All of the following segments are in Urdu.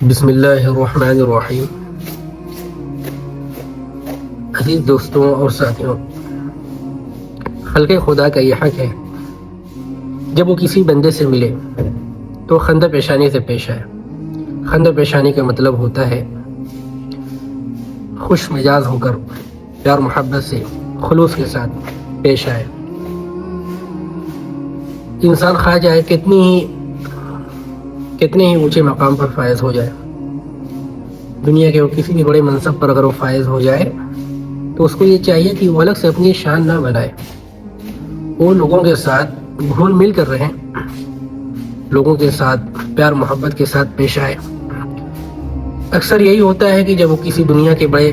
بسم اللہ الرحمن الرحیم۔ عزیز دوستوں اور ساتھیوں، خلق خدا کا یہ حق ہے جب وہ کسی بندے سے ملے تو خندہ پیشانی سے پیش آئے۔ خندہ پیشانی کا مطلب ہوتا ہے خوش مزاج ہو کر پیار محبت سے خلوص کے ساتھ پیش آئے۔ انسان خواہ جائے کتنے ہی اونچے مقام پر فائز ہو جائے، دنیا کے وہ کسی بھی بڑے منصب پر اگر وہ فائز ہو جائے تو اس کو یہ چاہیے کہ وہ الگ سے اپنی شان نہ بنائے، وہ لوگوں کے ساتھ گھل مل کر رہیں، لوگوں کے ساتھ پیار محبت کے ساتھ پیش آئے۔ اکثر یہی ہوتا ہے کہ جب وہ کسی دنیا کے بڑے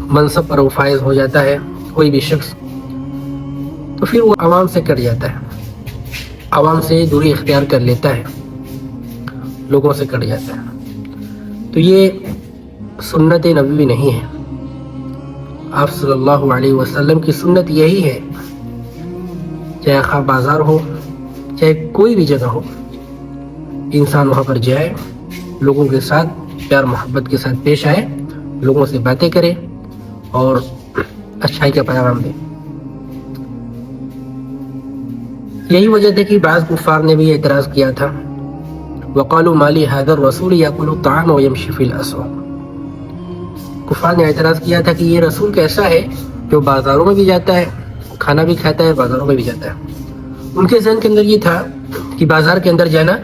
منصب پر وہ فائز ہو جاتا ہے کوئی بھی شخص، تو پھر وہ عوام سے کٹ جاتا ہے، عوام سے دوری اختیار کر لیتا ہے، لوگوں سے کٹ جاتا ہے۔ تو یہ سنت نبوی نہیں ہے۔ آپ صلی اللہ علیہ وسلم کی سنت یہی ہے، چاہے خواہ بازار ہو چاہے کوئی بھی جگہ ہو، انسان وہاں پر جائے، لوگوں کے ساتھ پیار محبت کے ساتھ پیش آئے، لوگوں سے باتیں کرے اور اچھائی کا پیغام دے۔ یہی وجہ تھی کہ بعض کفار نے بھی اعتراض کیا تھا، وَقَالُوا مَا لِي هَذَا الرَّسُولِ يَأْكُلُ الطَّعَامَ وَيَمْشِي فِي الْأَسْوَاقِ۔ کفار نے اعتراض کیا تھا کہ یہ رسول کیسا ہے جو بازاروں میں بھی جاتا ہے، کھانا بھی کھاتا ہے، بازاروں میں بھی جاتا ہے۔ ان کے ذہن کے اندر یہ تھا کہ بازار کے اندر جانا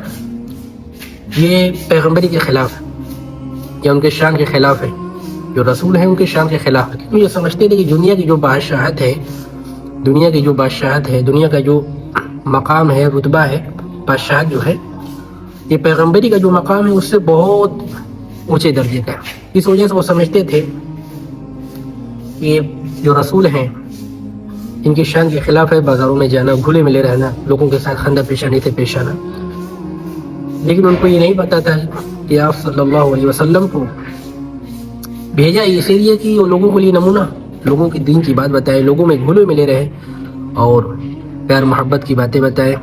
یہ پیغمبری کے خلاف ہے یا ان کے شان کے خلاف ہے، جو رسول ہیں ان کے شان کے خلاف ہے، کیونکہ یہ سمجھتے تھے کہ دنیا کی جو بادشاہت ہے، دنیا کا جو مقام ہے، رتبہ ہے، بادشاہت جو ہے، یہ پیغمبری کا جو مقام ہے اس سے بہت اونچے درجے کا ہے۔ اس وجہ سے وہ سمجھتے تھے کہ جو رسول ہیں ان کی شان کے خلاف ہے بازاروں میں جانا، گھلے ملے رہنا، لوگوں کے ساتھ خندہ پیشانی سے پیش آنا۔ لیکن ان کو یہ نہیں پتا تھا کہ آپ صلی اللہ علیہ وسلم کو بھیجا اسی لیے کہ وہ لوگوں کے لیے نمونہ، لوگوں کے دین کی بات بتائے، لوگوں میں گھلے ملے رہے اور پیار محبت کی باتیں بتائیں،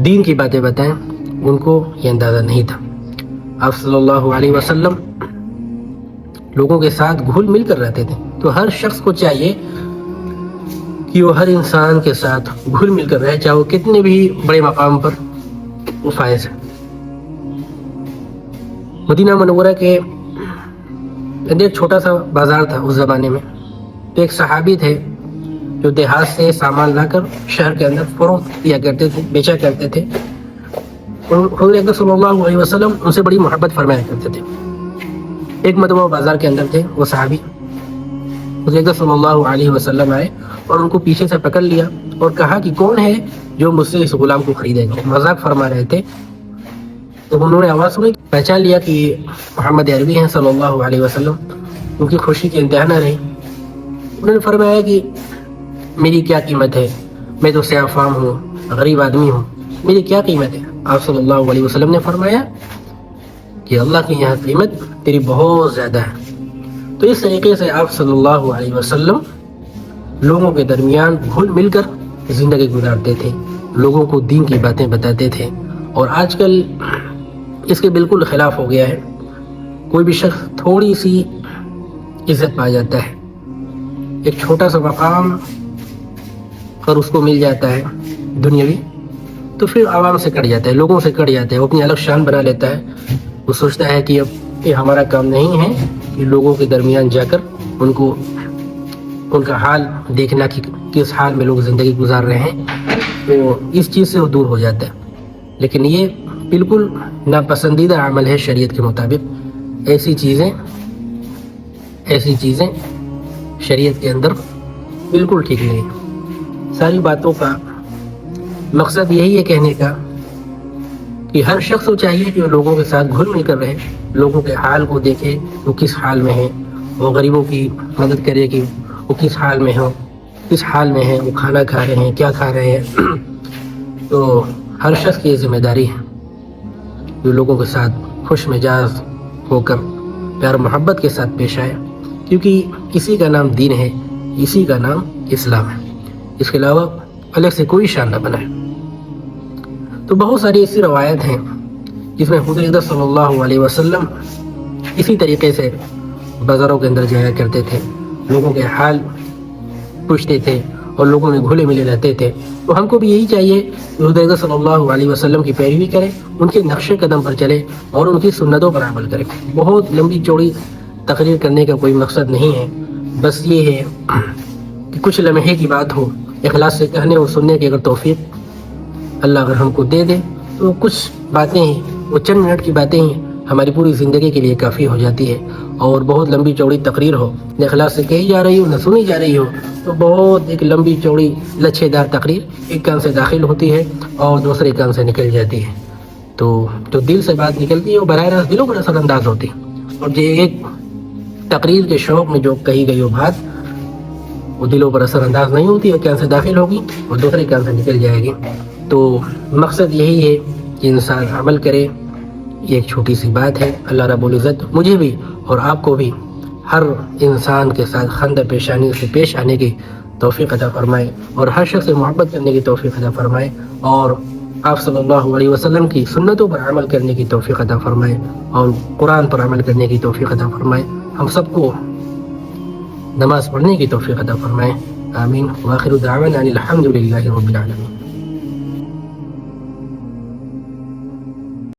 دین کی باتیں بتائیں۔ ان کو یہ اندازہ نہیں تھا۔ آپ صلی اللہ علیہ وسلم لوگوں کے ساتھ گھل مل کر رہتے تھے، تو ہر شخص کو چاہیے کہ وہ ہر انسان کے ساتھ گھل مل کر رہے، چاہے وہ کتنے بھی بڑے مقام پر وہ فائز ہے۔ مدینہ منورہ کے اندر ایک چھوٹا سا بازار تھا اس زمانے میں، تو ایک صحابی تھے جو دیہات سے سامان لا کر شہر کے اندر فروخت کیا کرتے تھے، بیچا کرتے تھے۔ حضور اکرم صلی اللہ علیہ وسلم ان سے بڑی محبت فرمایا کرتے تھے۔ ایک مرتبہ بازار کے اندر تھے وہ صحابی، حضور اکرم صلی اللہ علیہ وسلم آئے اور ان کو پیچھے سے پکڑ لیا اور کہا کہ کون ہے جو مجھ سے اس غلام کو خریدے گا؟ مذاق فرما رہے تھے۔ تو انہوں نے آواز سنی، پہچان لیا کہ محمد عربی ہیں صلی اللہ علیہ وسلم۔ ان کی خوشی کی انتہا نہ رہی۔ انہوں نے فرمایا کہ میری کیا قیمت ہے، میں تو سیاہ فام ہوں، غریب آدمی ہوں، میری کیا قیمت ہے؟ آپ صلی اللہ علیہ وسلم نے فرمایا کہ اللہ کے یہاں قیمت تیری بہت زیادہ ہے۔ تو اس طریقے سے آپ صلی اللہ علیہ وسلم لوگوں کے درمیان گھل مل کر زندگی گزارتے تھے، لوگوں کو دین کی باتیں بتاتے تھے۔ اور آج کل اس کے بالکل خلاف ہو گیا ہے، کوئی بھی شخص تھوڑی سی عزت پا جاتا ہے، ایک چھوٹا سا مقام اگر اس کو مل جاتا ہے دنیاوی، تو پھر عوام سے کٹ جاتا ہے، لوگوں سے کٹ جاتا ہے، وہ اپنی الگ شان بنا لیتا ہے۔ وہ سوچتا ہے کہ اب یہ ہمارا کام نہیں ہے کہ لوگوں کے درمیان جا کر ان کا حال دیکھنا کہ کس حال میں لوگ زندگی گزار رہے ہیں، تو اس چیز سے وہ دور ہو جاتا ہے۔ لیکن یہ بالکل ناپسندیدہ عمل ہے شریعت کے مطابق۔ ایسی چیزیں شریعت کے اندر بالکل ٹھیک نہیں ہے۔ ساری باتوں کا مقصد یہی ہے کہنے کا کہ ہر شخص کو چاہیے کہ وہ لوگوں کے ساتھ گھل مل کر رہے، لوگوں کے حال کو دیکھے، وہ کس حال میں ہیں، وہ غریبوں کی مدد کرے کہ وہ کس حال میں ہیں، وہ کھانا کھا رہے ہیں، کیا کھا رہے ہیں۔ تو ہر شخص کی یہ ذمہ داری ہے جو لوگوں کے ساتھ خوش مزاج ہو کر پیار محبت کے ساتھ پیش آئے، کیونکہ اسی کا نام دین ہے، اسی کا نام اسلام ہے، اس کے علاوہ الگ سے کوئی شان نہ بنائے۔ تو بہت ساری ایسی روایت ہیں جس میں حضور اقدس صلی اللہ علیہ وسلم اسی طریقے سے بازاروں کے اندر جایا کرتے تھے، لوگوں کے حال پوچھتے تھے اور لوگوں میں گھلے ملے رہتے تھے۔ تو ہم کو بھی یہی چاہیے کہ حضور اقدس صلی اللہ علیہ وسلم کی پیروی کریں، ان کے نقش قدم پر چلے اور ان کی سنتوں پر عمل کریں۔ بہت لمبی چوڑی تقریر کرنے کا کوئی مقصد نہیں ہے، بس یہ ہے کہ کچھ لمحے کی بات ہو، اخلاص سے کہنے اور سننے کی اگر توفیق اللہ اگر ہم کو دے دے تو کچھ باتیں ہیں، وہ چند منٹ کی باتیں ہیں، ہماری پوری زندگی کے لیے کافی ہو جاتی ہے۔ اور بہت لمبی چوڑی تقریر ہو، نہ اخلاص سے کہی جا رہی ہو نہ سنی جا رہی ہو، تو بہت ایک لمبی چوڑی لچھے دار تقریر ایک کان سے داخل ہوتی ہے اور دوسرے کان سے نکل جاتی ہے۔ تو جو دل سے بات نکلتی ہے وہ براہ راست دلوں پر اثر انداز ہوتی ہے، اور جو ایک تقریر کے شوق میں جو کہی گئی وہ بات وہ دلوں پر اثر انداز نہیں ہوتی، ایک کان سے داخل ہوگی اور دوسرے کان سے نکل جائے گی۔ تو مقصد یہی ہے کہ انسان عمل کرے، یہ ایک چھوٹی سی بات ہے۔ اللہ رب العزت مجھے بھی اور آپ کو بھی ہر انسان کے ساتھ خندہ پیشانی سے پیش آنے کی توفیق عطا فرمائے اور ہر شخص سے محبت کرنے کی توفیق عطا فرمائے اور آپ صلی اللہ علیہ وسلم کی سنتوں پر عمل کرنے کی توفیق عطا فرمائے اور قرآن پر عمل کرنے کی توفیق عطا فرمائے۔ ہم سب کو نماز پڑھنے کی توفیق عطا فرمائے، آمین۔ وآخر دعوانا ان الحمد للہ رب العالمین۔